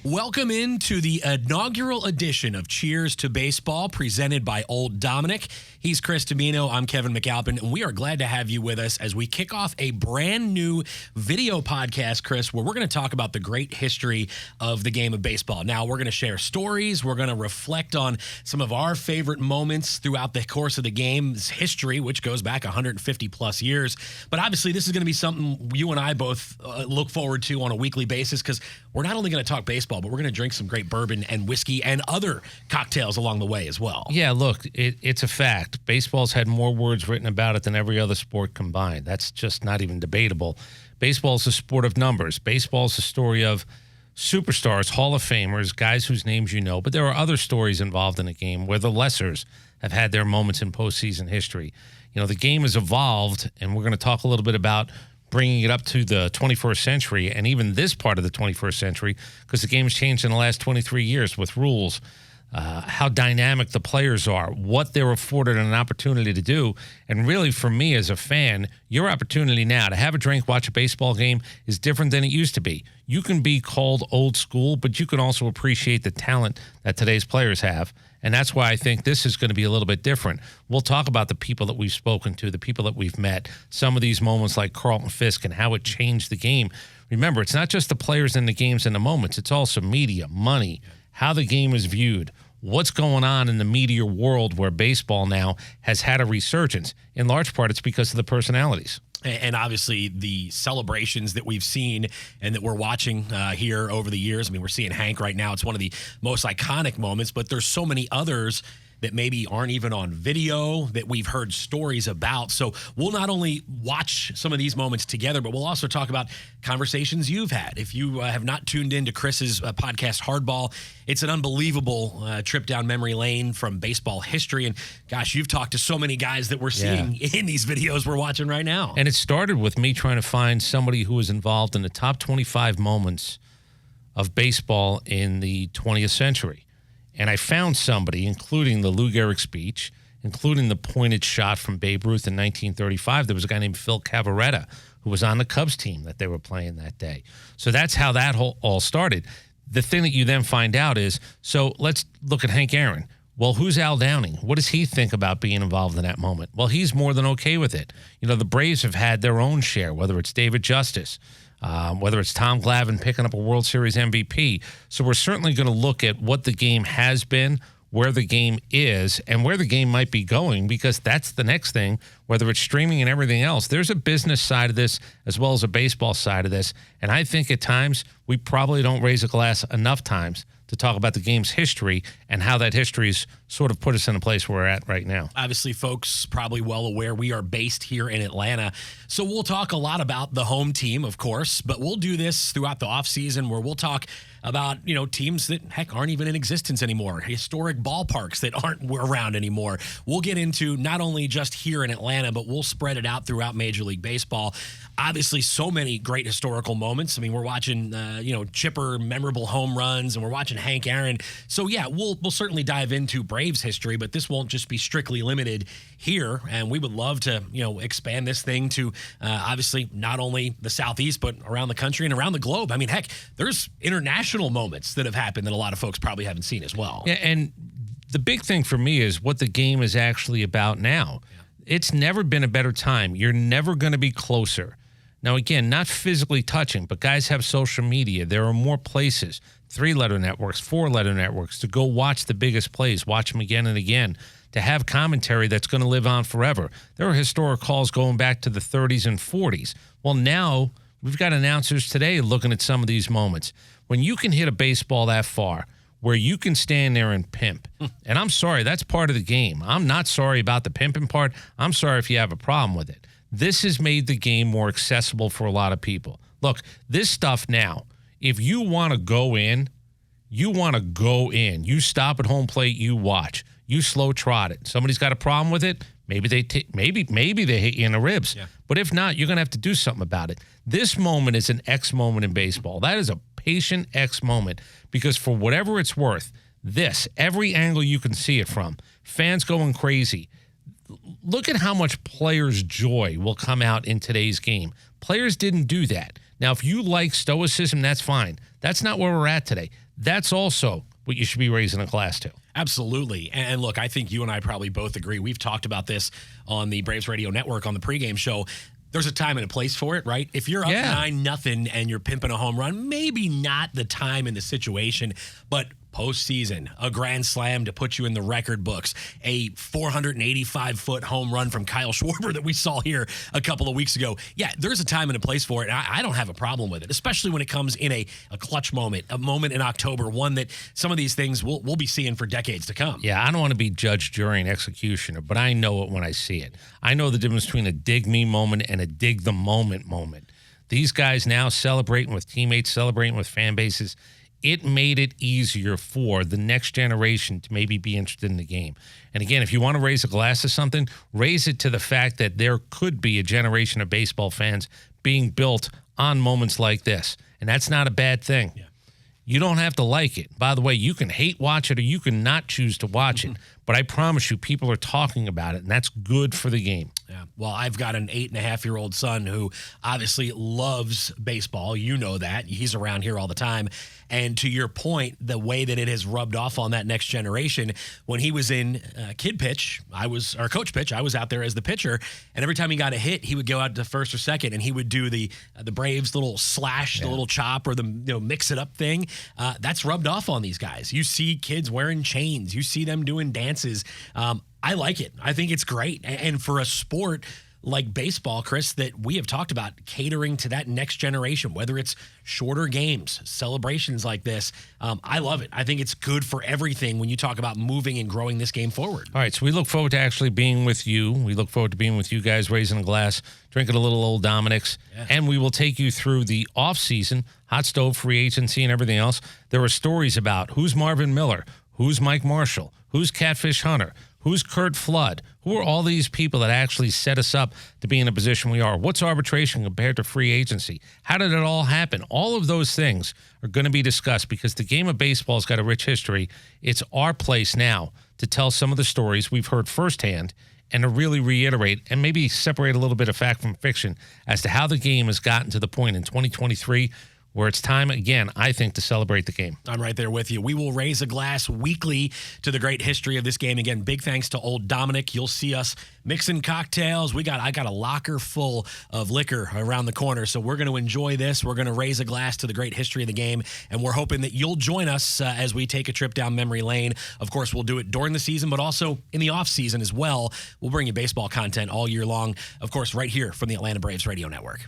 Welcome into the inaugural edition of Cheers to Baseball, presented by Old Dominick. He's Chris Domino. I'm Kevin McAlpin, and we are glad to have you with us as we kick off a brand new video podcast, Chris, where we're going to talk about the great history of the game of baseball. Now, we're going to share stories. We're going to reflect on some of our favorite moments throughout the course of the game's history, which goes back 150 plus years. But obviously, this is going to be something you and I both look forward to on a weekly basis, because we're not only going to talk baseball, but we're going to drink some great bourbon and whiskey and other cocktails along the way as well. Yeah, look, it's a fact. Baseball's had more words written about it than every other sport combined. That's just not even debatable. Baseball's a sport of numbers. Baseball's a story of superstars, Hall of Famers, guys whose names you know, but there are other stories involved in the game where the lessers have had their moments in postseason history. You know, the game has evolved, and we're going to talk a little bit about bringing it up to the 21st century and even this part of the 21st century, because the game has changed in the last 23 years with rules, how dynamic the players are, what they're afforded an opportunity to do. And really, for me as a fan, your opportunity now to have a drink, watch a baseball game is different than it used to be. You can be called old school, but you can also appreciate the talent that today's players have. And that's why I think this is going to be a little bit different. We'll talk about the people that we've spoken to, the people that we've met, some of these moments like Carlton Fisk and how it changed the game. Remember, it's not just the players in the games and the moments. It's also media, money, how the game is viewed, what's going on in the media world where baseball now has had a resurgence. In large part, it's because of the personalities. And obviously the celebrations that we've seen and that we're watching here over the years. I mean, we're seeing Hank right now. It's one of the most iconic moments, but there's so many others that maybe aren't even on video that we've heard stories about. So we'll not only watch some of these moments together, but we'll also talk about conversations you've had. If you have not tuned into Chris's podcast, Hardball, it's an unbelievable trip down memory lane from baseball history. And gosh, you've talked to so many guys that we're seeing in these videos we're watching right now. And it started with me trying to find somebody who was involved in the top 25 moments of baseball in the 20th century. And I found somebody, including the Lou Gehrig speech, including the pointed shot from Babe Ruth in 1935. There was a guy named Phil Cavarretta who was on the Cubs team that they were playing that day. So that's how that all started. The thing that you then find out is, so let's look at Hank Aaron. Well, who's Al Downing? What does he think about being involved in that moment? Well, he's more than okay with it. You know, the Braves have had their own share, whether it's David Justice, whether it's Tom Glavine picking up a World Series MVP. So we're certainly going to look at what the game has been, where the game is, and where the game might be going, because that's the next thing, whether it's streaming and everything else. There's a business side of this as well as a baseball side of this. And I think at times we probably don't raise a glass enough times to talk about the game's history and how that history's sort of put us in a place where we're at right now. Obviously, folks probably well aware we are based here in Atlanta, so we'll talk a lot about the home team, of course, but we'll do this throughout the offseason where we'll talk about, you know, teams that, heck, aren't even in existence anymore, historic ballparks that aren't around anymore. We'll get into not only just here in Atlanta, but we'll spread it out throughout Major League Baseball. Obviously, so many great historical moments. I mean, we're watching, Chipper memorable home runs, and we're watching Hank Aaron. So, yeah, we'll certainly dive into Braves history, but this won't just be strictly limited here. And we would love to, expand this thing to obviously not only the Southeast, but around the country and around the globe. I mean, heck, there's international moments that have happened that a lot of folks probably haven't seen as well. Yeah, and the big thing for me is what the game is actually about now. Yeah. It's never been a better time. You're never going to be closer. Now, again, not physically touching, but guys have social media. There are more places, 3-letter networks, 4-letter networks, to go watch the biggest plays, watch them again and again, to have commentary that's going to live on forever. There are historic calls going back to the 30s and 40s. Well, now we've got announcers today looking at some of these moments. When you can hit a baseball that far, where you can stand there and pimp, and I'm sorry, that's part of the game. I'm not sorry about the pimping part. I'm sorry if you have a problem with it. This has made the game more accessible for a lot of people. Look, this stuff now, if you want to go in, you want to go in. You stop at home plate, you watch. You slow trot it. Somebody's got a problem with it, maybe they hit you in the ribs. Yeah. But if not, you're going to have to do something about it. This moment is an X moment in baseball. That is a patient X moment, because for whatever it's worth, every angle you can see it from, fans going crazy. Look at how much players' joy will come out in today's game. Players didn't do that. Now, if you like stoicism, that's fine. That's not where we're at today. That's also what you should be raising a glass to. Absolutely. And look, I think you and I probably both agree. We've talked about this on the Braves Radio Network on the pregame show. There's a time and a place for it, right? If you're up 9-0 and you're pimping a home run, maybe not the time and the situation, but postseason, a grand slam to put you in the record books, a 485-foot home run from Kyle Schwarber that we saw here a couple of weeks ago. Yeah, there's a time and a place for it. I don't have a problem with it, especially when it comes in a clutch moment, a moment in October, one that some of these things we'll be seeing for decades to come. Yeah, I don't want to be judge, jury, and executioner, but I know it when I see it. I know the difference between a dig me moment and a dig the moment moment. These guys now celebrating with teammates, celebrating with fan bases. It made it easier for the next generation to maybe be interested in the game. And again, if you want to raise a glass to something, raise it to the fact that there could be a generation of baseball fans being built on moments like this. And that's not a bad thing. Yeah. You don't have to like it. By the way, you can hate watch it or you can not choose to watch it. But I promise you, people are talking about it, and that's good for the game. Yeah. Well, I've got an 8.5-year-old son who obviously loves baseball. You know that. He's around here all the time. And to your point, the way that it has rubbed off on that next generation, when he was in kid pitch, coach pitch, I was out there as the pitcher, and every time he got a hit, he would go out to first or second, and he would do the Braves little slash, the little chop, or the mix it up thing. That's rubbed off on these guys. You see kids wearing chains. You see them doing dances. I like it. I think it's great. And for a sport like baseball, Chris, that we have talked about catering to that next generation, whether it's shorter games, celebrations like this, I love it. I think it's good for everything when you talk about moving and growing this game forward. All right, so we look forward to actually being with you. We look forward to being with you guys, raising a glass, drinking a little Old Dominick's, and we will take you through the offseason, hot stove, free agency, and everything else. There are stories about who's Marvin Miller, who's Mike Marshall, who's Catfish Hunter, who's Kurt Flood, who are all these people that actually set us up to be in a position we are? What's arbitration compared to free agency? How did it all happen? All of those things are going to be discussed because the game of baseball has got a rich history. It's our place now to tell some of the stories we've heard firsthand and to really reiterate and maybe separate a little bit of fact from fiction as to how the game has gotten to the point in 2023 where it's time, again, I think, to celebrate the game. I'm right there with you. We will raise a glass weekly to the great history of this game. Again, big thanks to Old Dominick. You'll see us mixing cocktails. I got a locker full of liquor around the corner, so we're going to enjoy this. We're going to raise a glass to the great history of the game, and we're hoping that you'll join us as we take a trip down memory lane. Of course, we'll do it during the season, but also in the off season as well. We'll bring you baseball content all year long, of course, right here from the Atlanta Braves Radio Network.